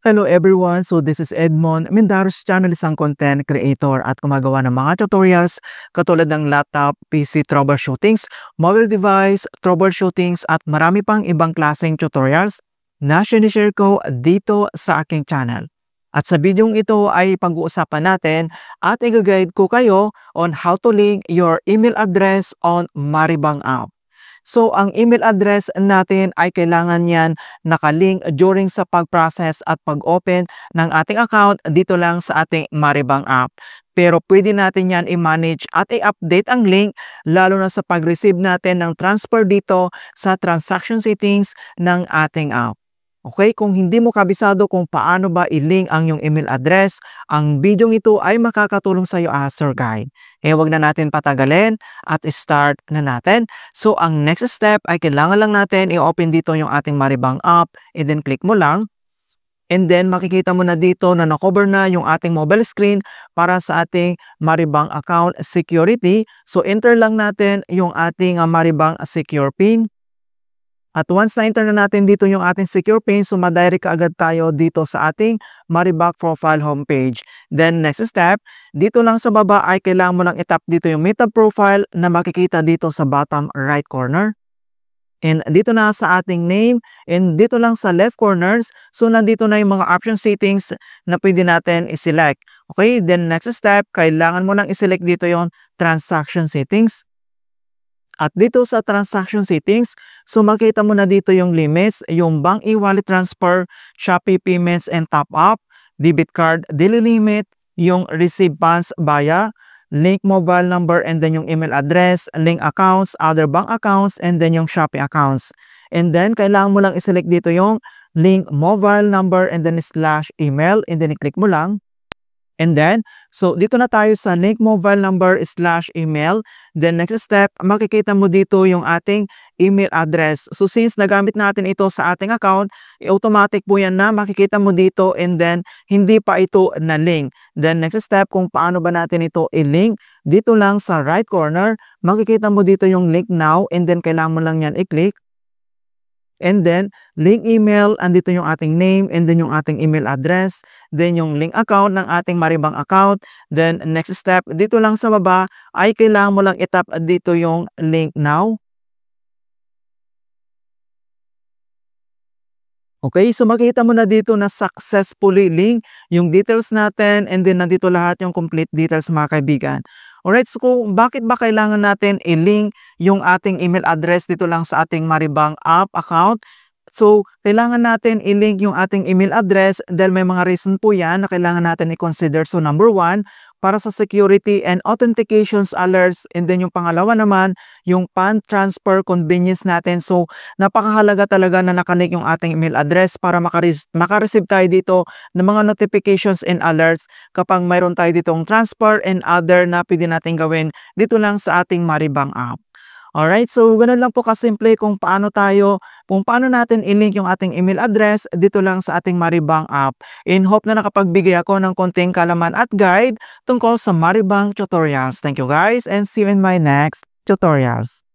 Hello everyone! So this is Edmond Mendaros channel, isang content creator at gumagawa ng mga tutorials katulad ng laptop, PC troubleshootings, mobile device troubleshootings at marami pang ibang klaseng tutorials na sinishare ko dito sa aking channel. At sa bidyong ito ay pag-uusapan natin at i-guide ko kayo on how to link your email address on Maribang app. So, ang email address natin ay kailangan yan nakalink during sa pag-process at pag-open ng ating account dito lang sa ating Maribang app. Pero pwede natin yan i-manage at i-update ang link lalo na sa pag-receive natin ng transfer dito sa transaction settings ng ating app. Okay, kung hindi mo kabisado kung paano ba i-link ang iyong email address, ang bidyong ito ay makakatulong sa iyo as your guide. Wag na natin patagalin at start na natin. So, ang next step ay kailangan lang natin i-open dito yung ating Maribang app and then click mo lang. And then, makikita mo na dito na na-cover na yung ating mobile screen para sa ating Maribang account security. So, enter lang natin yung ating Maribang secure PIN. At once na-enter na natin dito yung ating secure PIN, so madirect agad tayo dito sa ating Maribang profile homepage. Then next step, dito lang sa baba ay kailangan mo lang itap dito yung meta profile na makikita dito sa bottom right corner. And dito na sa ating name, and dito lang sa left corners, so nandito na yung mga option settings na pwede natin i-select. Okay, then next step, kailangan mo lang i-select dito yung transaction settings. At dito sa transaction settings, so makita mo na dito yung limits, yung bank e-wallet transfer, Shopee payments and top up, debit card, daily limit, yung receive funds via, link mobile number and then yung email address, link accounts, other bank accounts, and then yung Shopee accounts. And then kailangan mo lang iselect dito yung link mobile number and then slash email and then i-click mo lang. And then, so dito na tayo sa link mobile number slash email. Then next step, makikita mo dito yung ating email address. So since nagamit natin ito sa ating account, automatic po yan na makikita mo dito and then hindi pa ito na link. Then next step, kung paano ba natin ito i-link, dito lang sa right corner, makikita mo dito yung link now and then kailangan mo lang yan i-click. And then, link email, andito yung ating name, and then yung ating email address, then yung link account ng ating Maribang account. Then, next step, dito lang sa baba, ay kailangan mo lang itap dito yung link now. Okay, so makita mo na dito na successfully link yung details natin and then nandito lahat yung complete details mga kaibigan. Alright, so kung bakit ba kailangan natin i-link yung ating email address dito lang sa ating Maribang app account? So, kailangan natin i-link yung ating email address dahil may mga reason po yan na kailangan natin i-consider. So, number one, para sa security and authentications alerts. And then yung pangalawa naman, yung fund transfer convenience natin. So, napakahalaga talaga na nakalink yung ating email address para makareceive tayo dito ng mga notifications and alerts kapag mayroon tayo ditong transfer and other na pwede natin gawin dito lang sa ating Maribang app. Alright, so ganun lang po kasimple kung paano natin i-link yung ating email address dito lang sa ating Maribang app. In hope na nakapagbigay ako ng konting kalaman at guide tungkol sa Maribang tutorials. Thank you guys and see you in my next tutorials.